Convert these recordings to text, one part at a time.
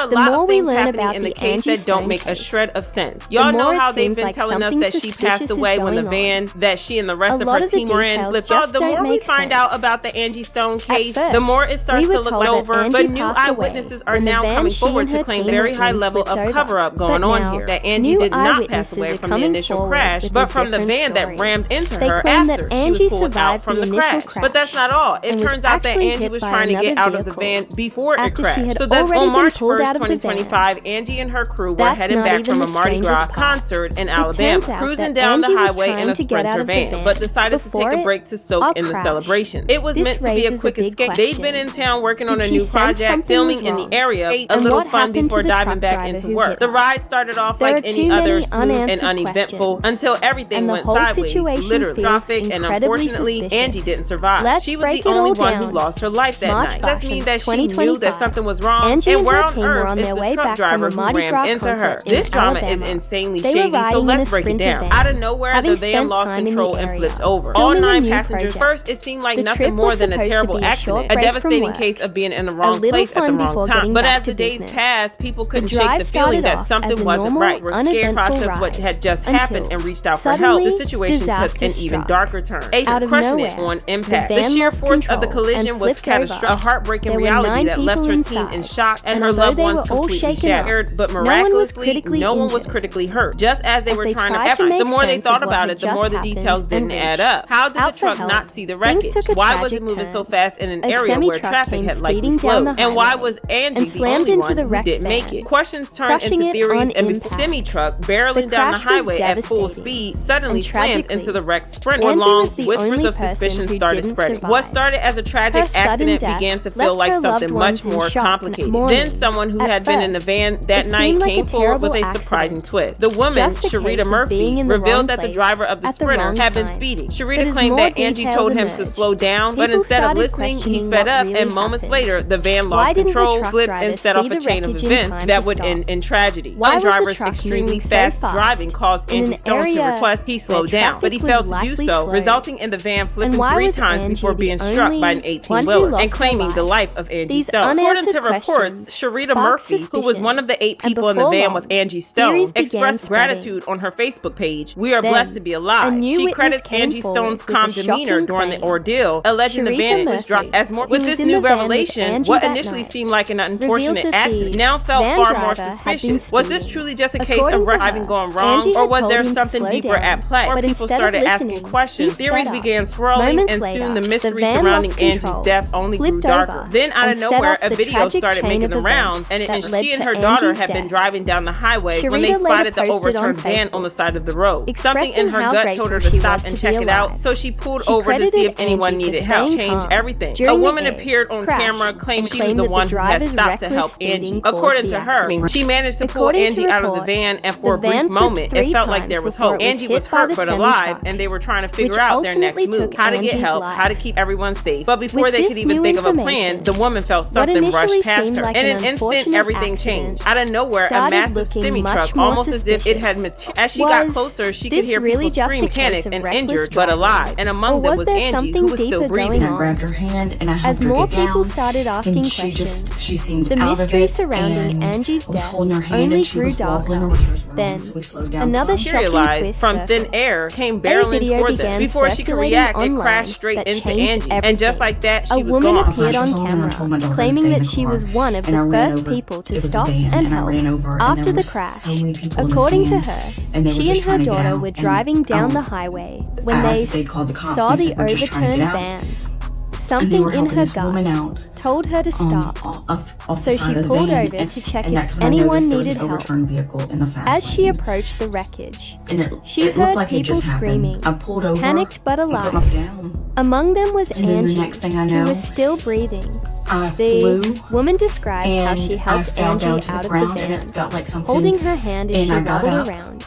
A lot of things happening in the case that don't make a shred of sense. Y'all know how they've been telling us that she passed away when the van that she and the rest of her team were in flipped off. The more we find out about the Angie Stone case, the more it starts to look over. But new eyewitnesses are now coming forward to claim very high level of cover-up going on here. That Angie did not pass away from the initial crash, but from the van that rammed into her after she was pulled out from the crash. But that's not all. It turns out that Angie was trying to get out of the van before it crashed. So that's on March 1st, 2025, Angie and her crew were heading back from a Mardi Gras concert in Alabama, cruising down the highway in a Sprinter van, but decided to take a break to soak in the celebration. It was meant to be a quick escape. They'd been in town working on a new project, filming in the area, a little fun before diving back into work. The ride started off like any other, smooth and uneventful, until everything went sideways, literally. Traffic, and unfortunately, Angie didn't survive. She was the only one who lost her life that night. Does that mean that she knew that something was wrong? And where on earth is the truck driver who rammed into her? This drama is insanely shady, so let's break it down. Out of nowhere, the van lost control and flipped over. All 9 passengers. First, it seemed like nothing more than a terrible accident, a devastating case of being in the wrong place at the wrong time. But as the days passed, people couldn't shake the feeling that something wasn't right. We're scared to process what had just happened and reached out for help. The situation took an even darker turn. Ace crushing it on impact. The sheer force of the collision was catastrophic, a heartbreaking reality that left her team in shock and her loved ones completely shattered. But miraculously, no one was critically hurt. Just as they were trying to estimate, the more they thought about it, the more the details didn't add up. How did the truck not see the wreckage? Why was it moving so fast in an area where traffic had likely slowed? And why was Angie the only one who didn't make it? Questions turned into theories, and the semi-truck barreling down the highway at full speed suddenly slammed into the wrecked Sprinter. Along, whispers of suspicion started spreading. What started as a tragic accident began to feel like something much more complicated. Then someone who had been in the van that night came forward with a surprising twist. The woman, Sharita Murphy, revealed that the driver of the Sprinter had been speeding. Sharita claimed that Angie told him to slow down, but instead of listening, he sped up, and moments later, the van lost control, flipped, and set off a chain of events that would end in tragedy. One driver's extremely fast driving caused Angie Stone to request he slow down, but he failed to do so, resulting in the van flipping 3 times before being struck by an 18-wheeler and claiming the life of Angie Stone. According to reports, Sharita Murphy, who was one of the 8 people in the van with Angie Stone, expressed gratitude on her Facebook page. "We are blessed to be alive." She credits Angie Stone's calm demeanor during the ordeal, alleging the van was dropped as more. With this new revelation, what initially seemed like an unfortunate accident now felt far more suspicious. Was this truly just a case of driving gone wrong, or was there something deeper at play? More people started asking questions, theories began swirling, and soon the mystery surrounding Angie's death only grew darker. Then out of nowhere, a video started making the rounds, and she and her daughter had been driving down the highway when they spotted the overturned van on the side of the road. Something in her gut told her to stop and check it out, so she pulled over to see if anyone needed help. Changed everything. A woman appeared on camera, claimed she was the one who had stopped to help Angie. According to her, she managed to pull Angie out of the van, and for a brief moment, it felt like there was hope. Angie was hurt but alive, and they were trying to figure out their next move, how to get help, how to keep everyone safe. But before they could even think of a plan, the woman felt something rush past her. In an instant, everything changed. Out of nowhere, a massive semi-truck, almost as if it had as she got closer, she could hear people scream, panicked and injured, but alive. And among them was Angie, who was still breathing. I grabbed her hand and I helped As her more get down, people started asking and she questions, seemed the out of mystery it, surrounding and Angie's I was death holding her hand only and she grew was wobbling, darker. or she was wrong, Then, so we slowed down another some. shocking Materialized twist from thin air came barreling video toward them. began Before she could circulating react, it online crashed straight that into changed Angie. And just like that, she A was woman gone. appeared on I told my camera, daughter to claiming stay in that the she car, was one of and I the ran first over. people to It was a stop van, and and I help ran over, and after there the was crash. so many people in the According to van, her, and they were she just and her trying to get daughter out, were and, driving down the highway when asked they if they'd called the cops, saw and they the said, "We're just trying to overturned get out." van. And they Something were in helping her this woman gut out, told her to stop, off so the she side of the pulled van, over to check and if that's when I anyone noticed there was needed an help. overturned vehicle in the fast As she lane. approached the wreckage, And she it heard looked like it people just happened. screaming, I pulled over, panicked but and put alive. my down. Among them was And then the Angie, next thing I who know, was still breathing. I The flew, woman described how and she I helped fell Angie down to out the of ground, the and van, it felt like something. holding her hand as and she I got wobbled up, around.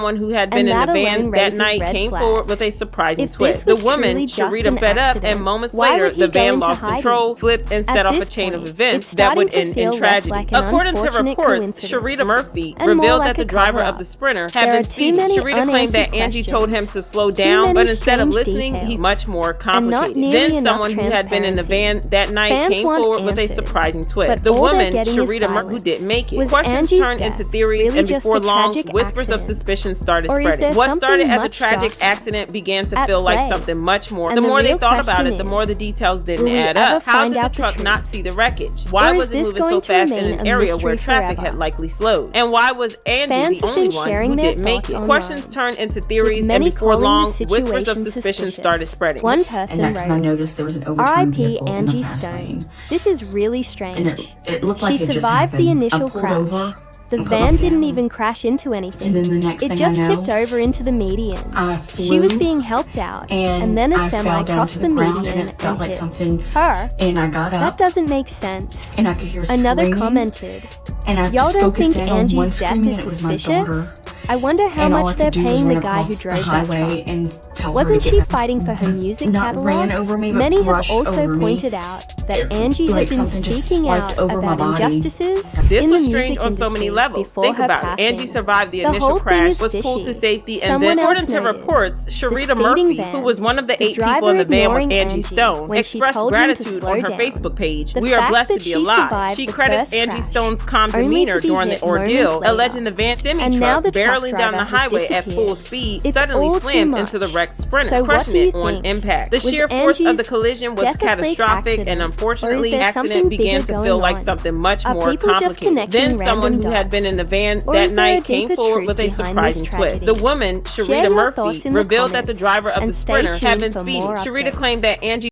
someone who had been in the van that night came forward with a surprising twist. The woman, Sharita, sped up, and moments later, the van lost control, flipped, and set off a chain of events that would end in tragedy. According to reports, Sharita Murphy revealed that the driver of the Sprinter had been speeding. Sharita claimed that Angie told him to slow down, but instead of listening, he's much more complicated. Then someone who had been in the van that night came forward with a surprising twist. The woman, Sharita Murphy, who didn't make it. Questions turned into theories, and before long, whispers of suspicion started spreading. What started as a tragic accident began to feel like something much more. The more they thought about it, the more the details didn't add up. How did the truck not see the wreckage? Why was it moving so fast in an area where traffic had likely slowed? And why was Angie the only one who didn't make it? Questions turned into theories, and before long, whispers of suspicion started spreading. One person and that's when I wrote, noticed there was an overturned R.I.P. vehicle in the Angie fast Stone. lane. This is really And strange. it looked like She it just survived happened. the I initial pulled crash. over The and van got didn't down. even crash into anything. And then the next It thing just I know, tipped over into the median. I flew, She was being helped out, and then a I semi fell down crossed to the ground, median and it felt like hit something. her. And I got That up, doesn't make sense. and I could hear Another screaming, commented, and I y'all just don't focused think in on one Angie's death screaming, is and it was my daughter. suspicious? I wonder how much they're paying the guy who drove that truck. Wasn't she fighting for her music catalog? Many have also pointed out that Angie had been speaking out about injustices This in the was music strange on so many industry levels. before Think her about passing. it. Angie survived the The initial whole thing crash, is was pulled to fishy. safety, and Someone then, according else to noted reports, the Sharita speeding Murphy, van, who was one of the the 8 people driver in the van with ignoring Angie Angie Stone, when she expressed told him to gratitude slow on her down. Facebook page. The We are fact blessed that to be she alive. survived She the credits first Angie crash, Stone's calm only demeanor to be during the hit moments ordeal, later. alleging the van And now the semi-truck truck barreling down the driver has highway at full disappeared. speed It's suddenly all too slammed much. into the wrecked Sprinter, So what crushing do you it on think? impact. The Was sheer force of the Angie's collision was death a freak catastrophic, accident? and Or is unfortunately, there accident something began bigger to feel going like on? something much Are more people just complicated. connecting Then someone random who had been dots? in the van Or that is there a night came deeper forward truth with a behind surprising this twist. tragedy? The woman, Share Sharita your Murphy, thoughts in the revealed that the comments driver of and the stay Sprinter had tuned been for speeding. more Sharita updates. claimed that Angie